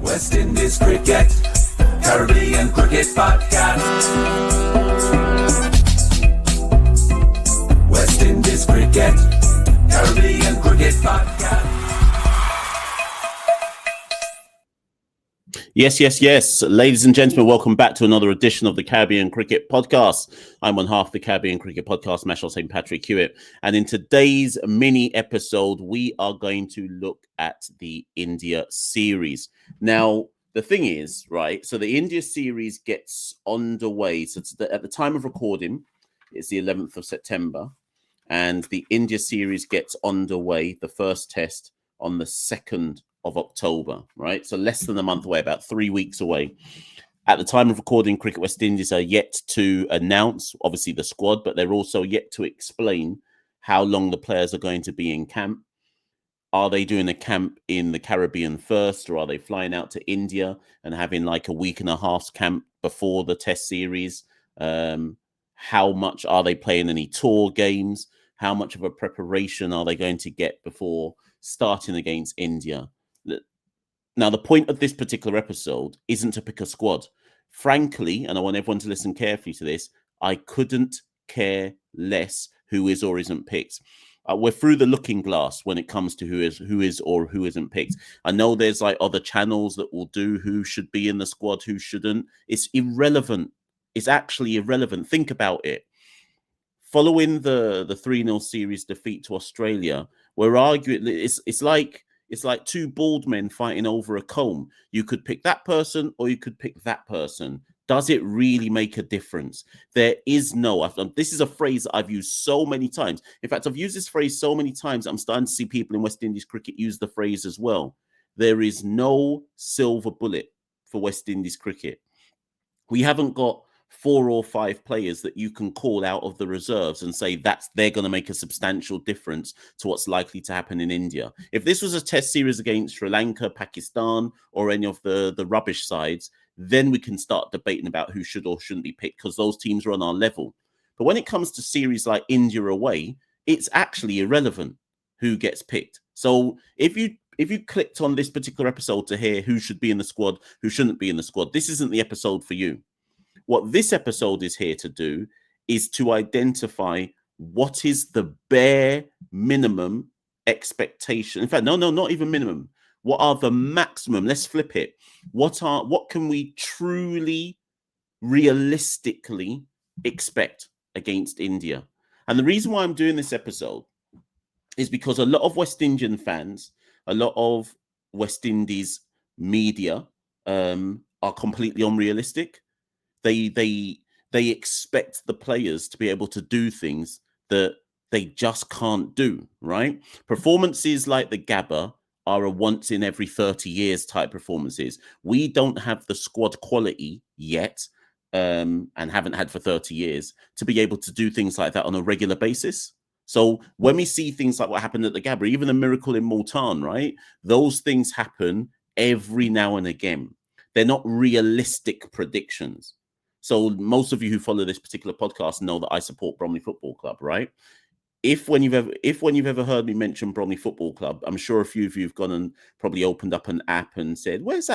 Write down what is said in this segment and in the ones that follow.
West Indies Cricket, Caribbean Cricket Podcast. West Indies Cricket, Caribbean Cricket Podcast. Yes. Ladies and gentlemen, welcome back to another edition of the Caribbean Cricket Podcast. I'm on half the Caribbean Cricket Podcast, Machel St. Patrick Hewitt. And in today's mini episode, we are going to look at the India series. Now, the thing is, right, so the India series gets underway. So at the time of recording, it's the 11th of September. And the India series gets underway, the first test, on the 2nd of October, right? So less than a month away, about 3 weeks away. At the time of recording, Cricket West Indies are yet to announce, obviously, the squad, but they're also yet to explain how long the players are going to be in camp. Are they doing a camp in the Caribbean first, or are they flying out to India and having like a week and a half's camp before the test series? How much are they playing any tour games? How much of a preparation are they going to get before starting against India? Now, the point of this particular episode isn't to pick a squad. Frankly, and I want everyone to listen carefully to this, I couldn't care less who is or isn't picked. We're through the looking glass when it comes to who is or who isn't picked. I know there's like other channels that will do who should be in the squad, who shouldn't. It's irrelevant. It's actually irrelevant. Think about it. Following the 3-0 series defeat to Australia, we're arguing it's like two bald men fighting over a comb. You could pick that person or you could pick that person. Does it really make a difference? There is no. This is a phrase that I've used so many times. In fact, I've used this phrase so many times, I'm starting to see people in West Indies cricket use the phrase as well. There is no silver bullet for West Indies cricket. We haven't got 4 or 5 players that you can call out of the reserves and say they're going to make a substantial difference to what's likely to happen in India. If this was a test series against Sri Lanka, Pakistan, or any of the rubbish sides, then we can start debating about who should or shouldn't be picked because those teams are on our level. But when it comes to series like India away, it's actually irrelevant who gets picked. So if you clicked on this particular episode to hear who should be in the squad, who shouldn't be in the squad, this isn't the episode for you. What this episode is here to do is to identify what is the bare minimum expectation. In fact, no, not even minimum. What are the maximum? Let's flip it. What can we truly, realistically expect against India? And the reason why I'm doing this episode is because a lot of West Indian fans, a lot of West Indies media are completely unrealistic. They expect the players to be able to do things that they just can't do, right? Performances like the Gabba are a once in every 30 years type performances. We don't have the squad quality yet, and haven't had for 30 years, to be able to do things like that on a regular basis. So when we see things like what happened at the Gabba, even the miracle in Multan, right? Those things happen every now and again. They're not realistic predictions. So most of you who follow this particular podcast know that I support Bromley Football Club, right? If when you've ever heard me mention Bromley Football Club, I'm sure a few of you have gone and probably opened up an app and said, where is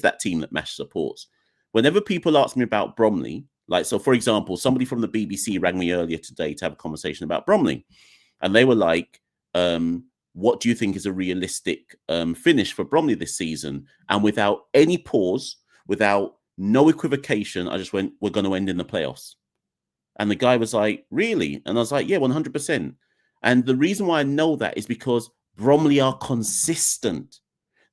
that team that Mash supports? Whenever people ask me about Bromley, like, so for example, somebody from the BBC rang me earlier today to have a conversation about Bromley. And they were like, what do you think is a realistic finish for Bromley this season? And without any pause, without no equivocation, I just went, we're going to end in the playoffs. And the guy was like, really? And I was like, yeah, 100%. And the reason why I know that is because Bromley are consistent.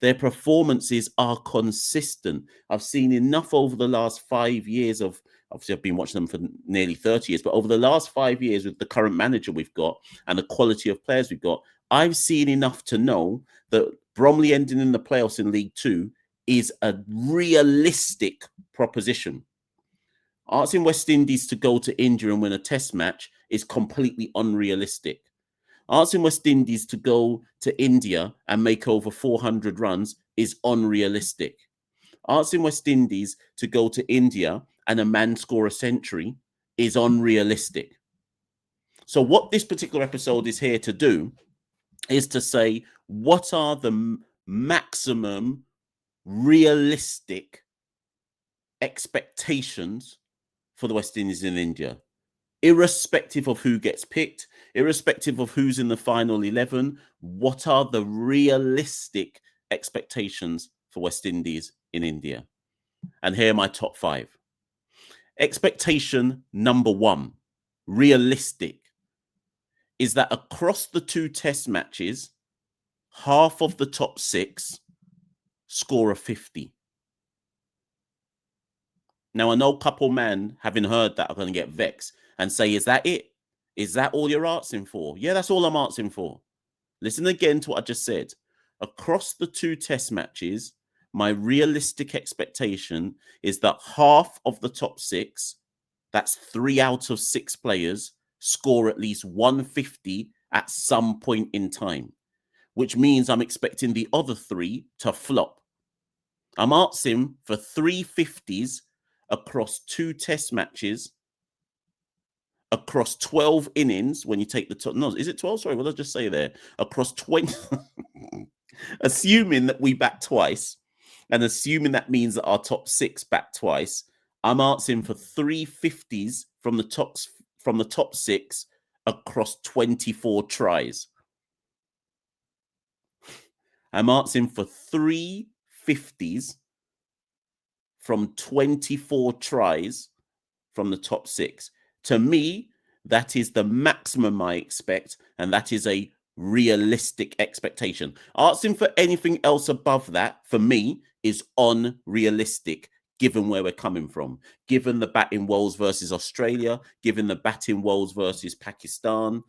Their performances are consistent. I've seen enough over the last 5 years of, obviously I've been watching them for nearly 30 years, but over the last 5 years with the current manager we've got and the quality of players we've got, I've seen enough to know that Bromley ending in the playoffs in League Two is a realistic proposition. Asking West Indies to go to India and win a test match is completely unrealistic. Asking West Indies to go to India and make over 400 runs is unrealistic. Asking West Indies to go to India and a man score a century is unrealistic. So what this particular episode is here to do is to say, what are the maximum realistic expectations for the West Indies in India, irrespective of who gets picked, irrespective of who's in the final 11? What are the realistic expectations for West Indies in India? And here are my top 5. Expectation number 1, realistic, is that across the 2 test matches, half of the top 6 score a 50. Now, I know a couple men, having heard that, are going to get vexed and say, is that it? Is that all you're asking for? Yeah, that's all I'm asking for. Listen again to what I just said. Across the 2 test matches, my realistic expectation is that half of the top 6, that's 3 out of 6 players, score at least 150 at some point in time, which means I'm expecting the other 3 to flop. I'm asking for 3 50s across 2 test matches, across 12 innings. When you take the top, no, is it 12? Sorry, what did I just say there? Across 20, assuming that we bat twice, and assuming that means that our top 6 bat twice, I'm asking for 3 50s from the top 6 across 24 tries. I'm asking for 3 50s from 24 tries from the top 6. To me, that is the maximum I expect, and that is a realistic expectation. Asking for anything else above that, for me, is unrealistic, given where we're coming from, given the batting woes versus Australia, given the batting woes versus Pakistan,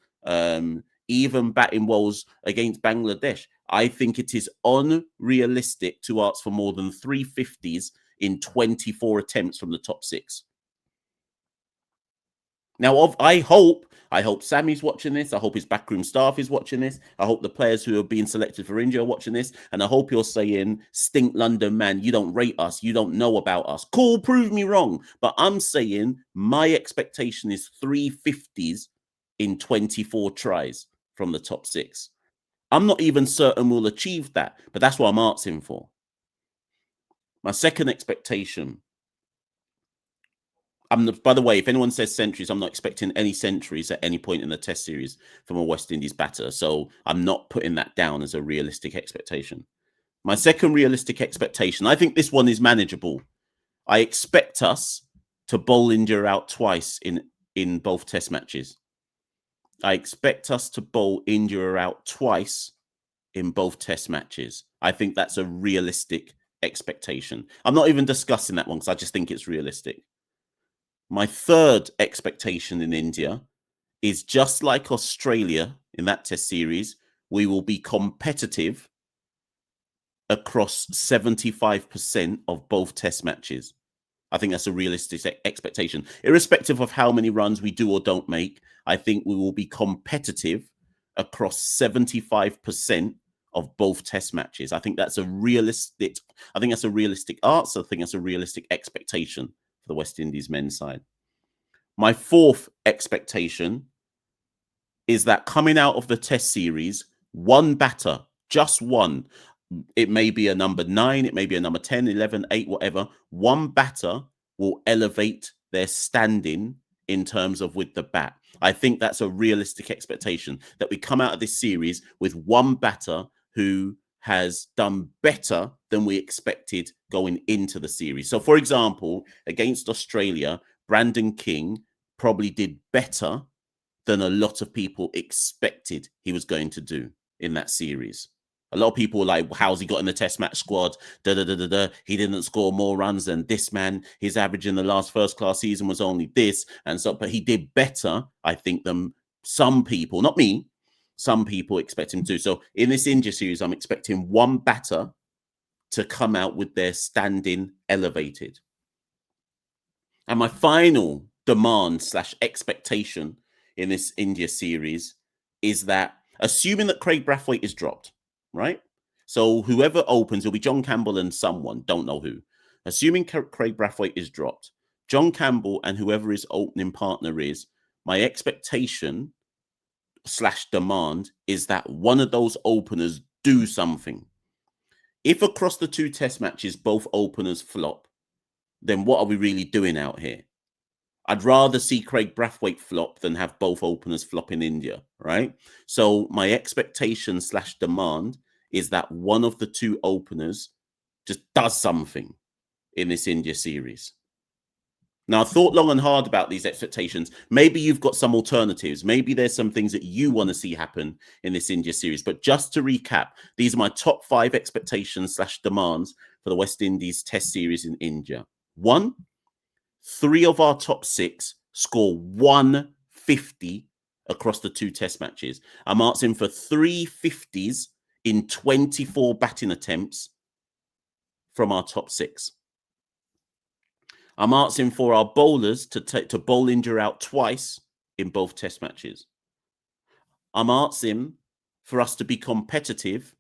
even batting woes against Bangladesh. I think it is unrealistic to ask for more than 3 50s in 24 attempts from the top 6. Now, I hope Sammy's watching this. I hope his backroom staff is watching this. I hope the players who are being selected for India are watching this. And I hope you're saying, stink London, man, you don't rate us. You don't know about us. Cool, prove me wrong. But I'm saying my expectation is 3 50s in 24 tries from the top 6. I'm not even certain we'll achieve that, but that's what I'm asking for. My second expectation, by the way, if anyone says centuries, I'm not expecting any centuries at any point in the test series from a West Indies batter. So I'm not putting that down as a realistic expectation. My second realistic expectation, I think this one is manageable. I expect us to bowl India out twice in both test matches. I expect us to bowl India out twice in both test matches. I think that's a realistic expectation. I'm not even discussing that one because I just think it's realistic. My third expectation in India is, just like Australia in that test series, we will be competitive across 75% of both test matches. I think that's a realistic expectation. Irrespective of how many runs we do or don't make, I think we will be competitive across 75% of both test matches. I think that's a realistic answer. I think that's a realistic expectation for the West Indies men's side. My fourth expectation is that coming out of the test series, one batter, just one, it may be a number 9, it may be a number 10, 11, 8, whatever, one batter will elevate their standing in terms of with the bat. I think that's a realistic expectation, that we come out of this series with one batter who has done better than we expected going into the series. So, for example, against Australia, Brandon King probably did better than a lot of people expected he was going to do in that series. A lot of people were like, how's he got in the test match squad? He didn't score more runs than this man. His average in the last first class season was only this. And so, but he did better, I think, than some people, not me, some people expect him to. So in this India series, I'm expecting one batter to come out with their standing elevated. And my final demand / expectation in this India series is that, assuming that Craig Brathwaite is dropped, right? So whoever opens, it'll be John Campbell and someone, don't know who. Assuming Craig Brathwaite is dropped, John Campbell and whoever his opening partner is, my expectation / demand is that one of those openers do something. If across the 2 test matches, both openers flop, then what are we really doing out here? I'd rather see Craig Brathwaite flop than have both openers flop in India, right? So my expectation / demand is that one of the 2 openers just does something in this India series. Now, I've thought long and hard about these expectations. Maybe you've got some alternatives. Maybe there's some things that you want to see happen in this India series. But just to recap, these are my top 5 expectations / demands for the West Indies Test series in India. 1, 3 of our top 6 score 150 across the 2 test matches. I'm asking for 3 50s in 24 batting attempts from our top 6. I'm asking for our bowlers to bowl India out twice in both test matches. I'm asking for us to be competitive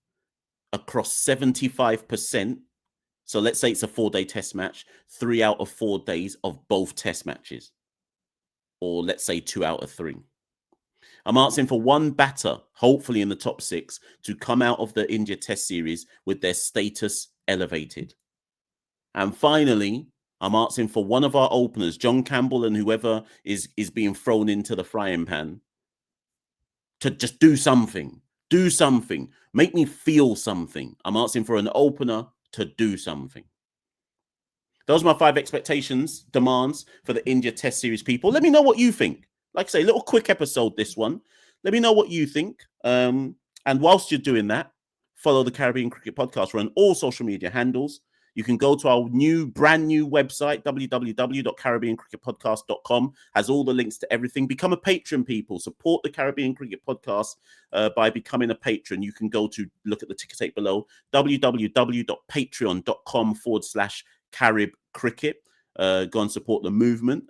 across 75%. So let's say it's a 4-day test match, 3 out of 4 days of both test matches. Or let's say 2 out of 3. I'm asking for one batter, hopefully in the top 6, to come out of the India Test series with their status elevated. And finally, I'm asking for one of our openers, John Campbell and whoever is being thrown into the frying pan, to just do something. Do something. Make me feel something. I'm asking for an opener to do something. Those are my 5 expectations, demands for the India Test series people. Let me know what you think. Like I say, little quick episode, this one. Let me know what you think. And whilst you're doing that, follow the Caribbean Cricket Podcast. We're on all social media handles. You can go to our brand new website, www.caribbeancricketpodcast.com. Has all the links to everything. Become a patron, people. Support the Caribbean Cricket Podcast by becoming a patron. You can go to look at the ticker tape below, www.patreon.com/Carib Cricket. Go and support the movement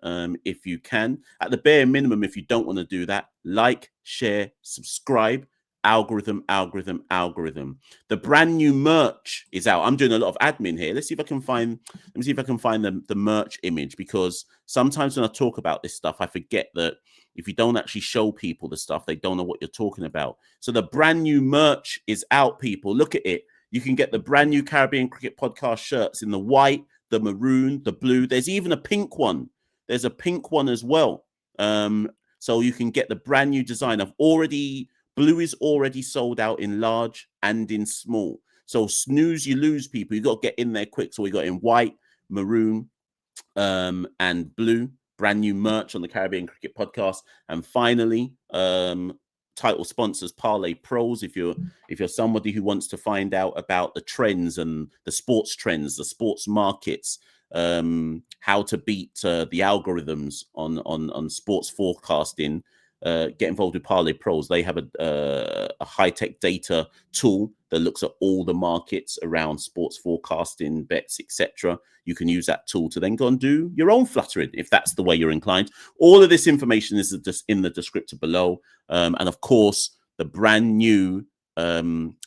if you can. At the bare minimum, if you don't want to do that, like, share, subscribe. Algorithm. The brand new merch is out. I'm doing a lot of admin here. Let me see if I can find the merch image, because sometimes when I talk about this stuff, I forget that if you don't actually show people the stuff, they don't know what you're talking about. So the brand new merch is out, people. Look at it. You can get the brand new Caribbean Cricket Podcast shirts in the white, the maroon, the blue. There's even a pink one. There's a pink one as well. So you can get the brand new design. Blue is already sold out in large and in small. So snooze, you lose, people. You got to get in there quick. So we got in white, maroon, and blue. Brand new merch on the Caribbean Cricket Podcast. And finally, title sponsors Parlay Pros. If you're somebody who wants to find out about the trends and the sports trends, the sports markets, how to beat the algorithms on sports forecasting, get involved with Parlay Pros. They have a high-tech data tool that looks at all the markets around sports forecasting, bets, etc. You can use that tool to then go and do your own fluttering if that's the way you're inclined. All of this information is just in the descriptor below. And of course, the brand new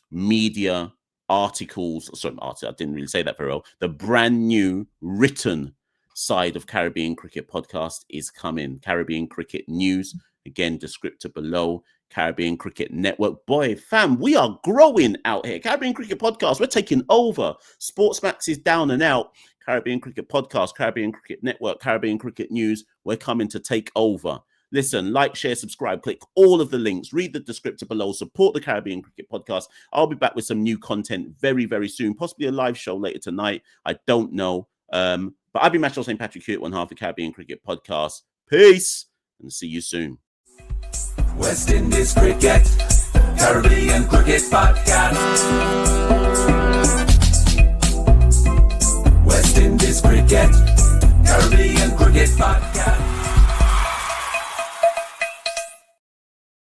media articles. Sorry, I didn't really say that very well. The brand new written side of Caribbean Cricket Podcast is coming. Caribbean Cricket News. Again, descriptor below. Caribbean Cricket Network. Boy, fam, we are growing out here. Caribbean Cricket Podcast, we're taking over. Sportsmax is down and out. Caribbean Cricket Podcast, Caribbean Cricket Network, Caribbean Cricket News. We're coming to take over. Listen, like, share, subscribe, click all of the links. Read the descriptor below. Support the Caribbean Cricket Podcast. I'll be back with some new content very, very soon. Possibly a live show later tonight. I don't know. But I've been Machel St. Patrick Hewitt, one half of the Caribbean Cricket Podcast. Peace and see you soon. West Indies Cricket, Caribbean Cricket Podcast. West Indies Cricket, Caribbean Cricket Podcast.